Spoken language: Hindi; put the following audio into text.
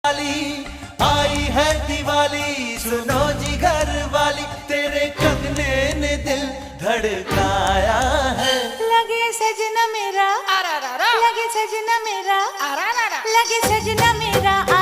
वाली आई है दिवाली, सुनो जी घर वाली, तेरे कंगने ने दिल धड़काया है। लगे सजना मेरा, लगे सजना मेरा, लगे सजना मेरा।